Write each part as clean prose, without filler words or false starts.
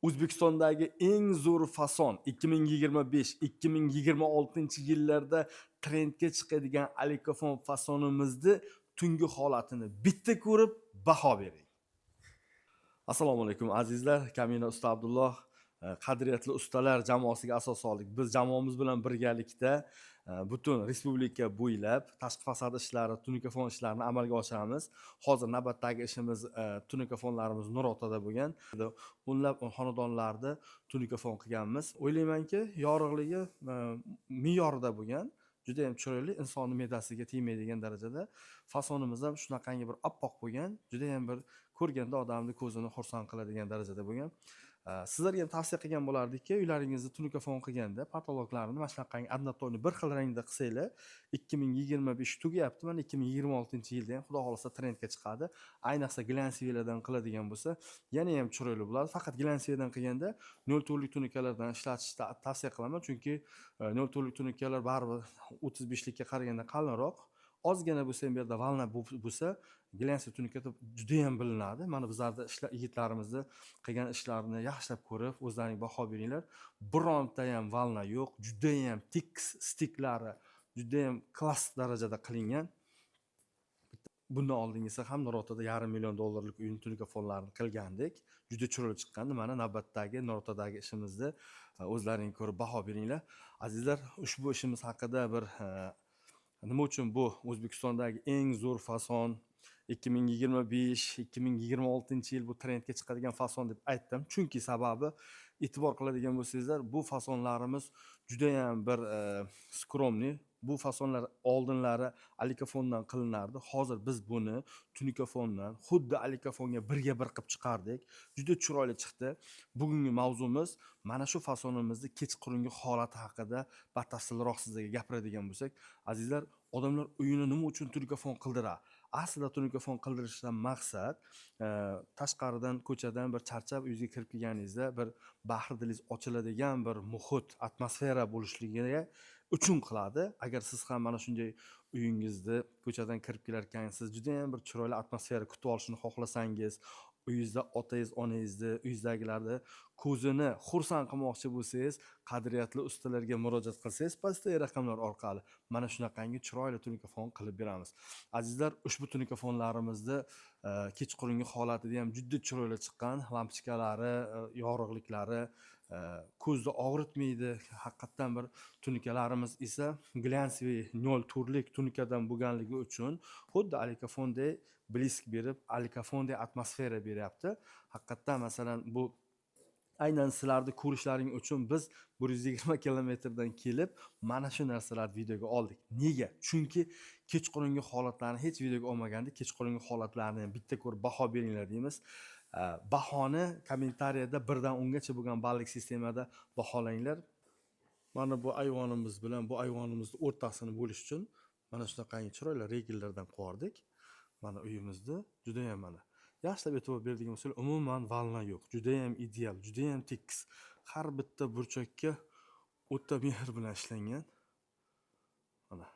O'zbekistondagi eng zo'r fason 2025-2026 yillarda trendga chiqadigan alikofon fasonimizni tungi holatini bitta ko'rib baho bering. Assalomu alaykum azizlar, Kamina usta Abdulloh qadriyatli ustalar jamoasiga asos soldik. Biz jamoamiz bilan birgalikda butun respublika bo'ylab tashqi fasad ishlari, tunikafon ishlarini amalga oshiramiz. Hozir navbatdagi ishimiz tunikafonlarimiz Nurotada bo'lgan. O'nlab xonadonlarda tunikafon qilganmiz. O'ylaymanki, yorug'ligi me'yorida bo'lgan. Juda ham chiroyli, insonning me'dasiga tegmaydigan darajada. Fasonimiz ham shunaqangi bir oppoq bo'lgan, juda ham bir ko'rganda odamni ko'zini xursand qiladigan darajada bo'lgan. Sizlarga ham tavsiya qilgan bo'lardikki, uylaringizni tunikafon qilganda patologlarni mana shunaqangi однотонный bir xil rangda qilsanglar, 2025 tugayapti, mana 2026-yilda ham xudo xolasa trendga chiqadi. Ayniqsa glansiyalardan qiladigan bo'lsa, yana ham chiroyli bo'ladi. Faqat glansiyadan qilganda 0 to'rtlik tunikalardan ishlatishni tavsiya qilaman, chunki 0 to'rtlik tunikalar baribir 35 likka qaraganda qalinroq. Ozgina bo'lsa ham bu yerda valna bo'lsa, glansiya tunikada juda ham bilinadi. Mana bizlarda yigitlarimizni qilgan ishlarini yaxshilab ko'rib, o'zlaring baho beringlar. Bironta ham valna yo'q, juda ham tekis stiklari, juda ham klass darajada qilingan. Bundan oldingi esa ham Nurotada $500,000 uy tunikafonlarini qilgandik. Juda chiroyli chiqqandi. Mana navbatdagi Nurotadagi ishimizni o'zlaring ko'rib baho beringlar. Azizlar, ushbu ishimiz haqida bir nima uchun bu O'zbekistondagi eng zo'r fason 2025-2026-yil bu trendga chiqadigan fason deb aytdim. Chunki sababi, e'tibor qiladigan bo'lsangizlar, bu fasonlarimiz juda ham bir skromniy. Bu fasonlar oldinlari alikofondan qilinardi. Hozir biz buni tunikafondan xuddi alikofonga birga bir qilib chiqardik. Juda chiroyli chiqdi. Bugungi mavzumiz mana shu fasonimizni kechqurungi holati haqida batafsilroq sizlarga gapiradigan bo'lsak, azizlar, odamlar uyini nima uchun tunikafon qildirar? Aslida tunikafon qildirishdan maqsad tashqaridan, ko'chadan bir charchab uyingizga kirib kelganingizda bir bahri dilingiz ochiladigan bir muhit, atmosfera bo'lishligiga uchun qiladi. Agar siz ham mana shunday uyingizni ko'chadan kirib kelar ekansiz, juda ham bir chiroyli atmosfera kutib olishni xohlasangiz, uyingizda otangiz, onangizni, uyingizdagilarni ko'zini xursand qilmoqchi bo'lsangiz, qadriyatli ustalarga murojaat qilsangiz, pastdagi raqamlar orqali mana shunaqangi chiroyli tunikafon qilib beramiz. Azizlar, ushbu tunikafonlarimizni kechqurungi holatida ham juda chiroyli chiqqan, lampochkalari, yorug'liklari ko'zni og'ritmaydi. Haqiqatan bir tunikalarimiz esa glansiyaviy 0 to'rtlik tunikadan bo'lganligi uchun xuddi alikofondek blisk berib, alikofondek atmosfera beryapti. Haqiqatan masalan bu aynan sizlarni ko'rishlaring uchun biz 120 kilometrdan kelib mana shu narsalarni videoga oldik. Nega? Chunki kechqurungi holatlarni hech videoga olmaganda, kechqurungi holatlarni ham bitta ko'rib baho beringlar deymiz. Bahoni kommentariyada 1 dan 10 gacha bo'lgan ballik sistemada baholanglar. Mana bu ayvonimiz bilan bu ayvonimizni o'rtasini bo'lish uchun mana shunaqangi chiroyli regellardan qo'rdik. Mana uyimizni juda ham mana yaxshilab e'tibor beradigan bo'lsangiz, umuman valna yo'q. Juda ham ideal, juda ham tekis. Har bitta burchakka o'ta mehr bilan ishlangan. Mana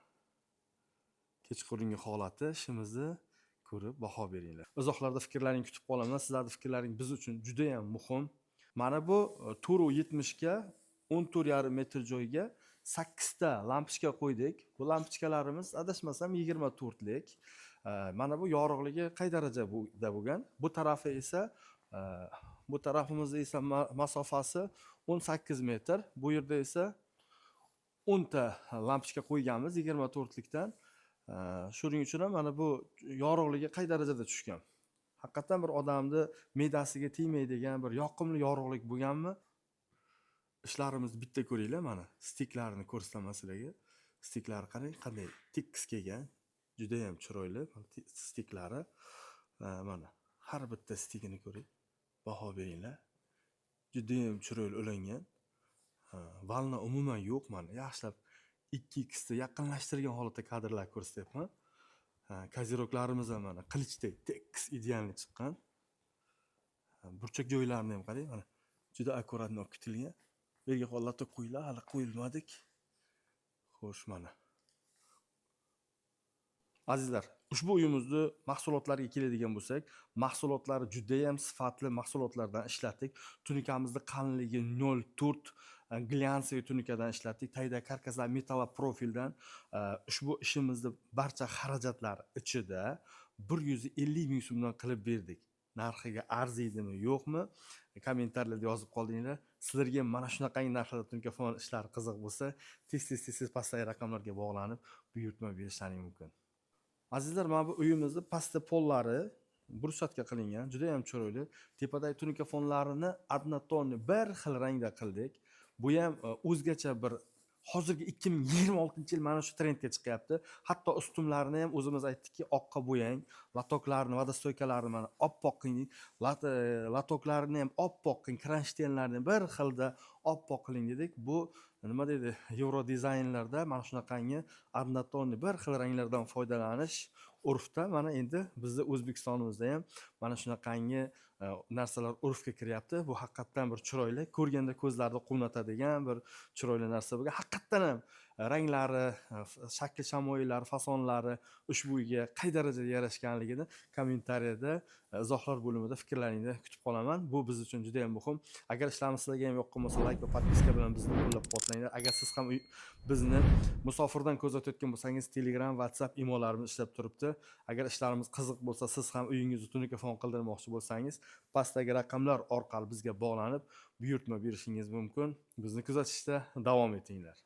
kechqurungi holati ishimizni ko'rib baho beringlar. Izohlarda fikrlaringizni kutib qolaman. Sizlarning fikrlaringiz biz uchun juda ham muhim. Mana bu 470 ga 14,5 metr joyga 8 ta lampochka qo'ydik. Bu lampochkalarimiz adashmasam 24 lik. Mana bu yorug'ligi qay darajada bo'lgan? Bu tarafi esa bu tarafimizda esa masofasi 18 metr. Bu yerda esa 10 ta lampochka qo'yganmiz 24 likdan. Shuning uchun ham mana bu yorug'ligi qay darajada tushgan? Haqiqatan bir odamni me'dasiga tegmaydigan bir yoqimli yorug'lik bo'lganmi? Ishlarimizni bitta ko'ringlar, mana stiklarini ko'rsataman sizlarga. Stiklari qarang, qanday tekis kelgan. Juda ham chiroyli stiklari. Mana har bitta stikini ko'ring. Baho beringlar. Juda ham chiroyli ulangan. Valna umuman yo'q, mana yaxshilab 2x da yaqinlashtirgan holatda kadrlar ko'rsatyapman. Koziroklarimiz ham mana qilichdek tekis idealni chiqqan. Burchak joylarini ham qarang, mana juda akkuratni olib ketilgan. Bu yerga holatda qo'ylar, hali qo'yilmadik. Xo'sh, mana. Azizlar, Ushbu uyimizni mahsulotlariga keladigan bo'lsak, mahsulotlari juda ham sifatli mahsulotlardan ishlatdik. Tunikamizni qalinligi 0,4 glyansiya tunikadan ishlatdik. Tagida karkaslar metaloprofildan. Ushbu ishimizni barcha xarajatlari ichida 150 ming so'mdan qilib berdik. Narxiga arziydimi, yo'qmi? Kommentariyada yozib qoldinglar. Sizlarga mana shunaqangi narxlarda tunikafon ishlari qiziq bo'lsa, tez pastdagi raqamlarga bog'lanib buyurtma berishlaring mumkin. Azizlar, mana bu uyimizni pastda pollari bruschatka qilingan, juda ham chiroyli. Tepadagi tunikafonlarini однотонный bir xil rangda qildik. Bu ham o'zgacha bir hozirgi 2026-yil mana shu trendga chiqyapti. Hatto ustunlarini ham o'zimiz aytdikki, oqqa bo'yang, latoklarni, vodostoykalarini mana oppoq qiling, latoklarini ham oppoq qiling, kronshtenlarni bir xilda oppoq qiling dedik. Bu nima deydi, Euro dizaynlarda mana shunaqangi однотонный bir xil ranglardan foydalanish urfda. Mana endi bizda O'zbekistonimizda ham mana shunaqangi narsalar urfga kiryapti. Bu haqiqatdan bir chiroyli, ko'rganda ko'zlarni quvnatadigan bir chiroyli narsa bo'lgan. Haqiqatdan ham ranglari, shakl shamoyillari, fasonlari ushbu uyga qay darajada yarashganligini kommentariyada, izohlar bo'limida fikrlaringni kutib qolaman. Bu biz uchun juda ham muhim. Agar ishlarimiz sizlarga ham yoqqan bo'lsa, like va podpiska bilan bizni qo'llab-quvvatlanglar. Agar siz ham bizni musofirdan kuzatayotgan bo'lsangiz, Telegram, WhatsApp, imolarimiz ishlab turibdi. Agar ishlarimiz qiziq bo'lsa, siz ham uyingizni tunikafon qildirmoqchi bo'lsangiz, pastdagi raqamlar orqali bizga bog'lanib, buyurtma berishingiz mumkin. Bizni kuzatishda davom etinglar.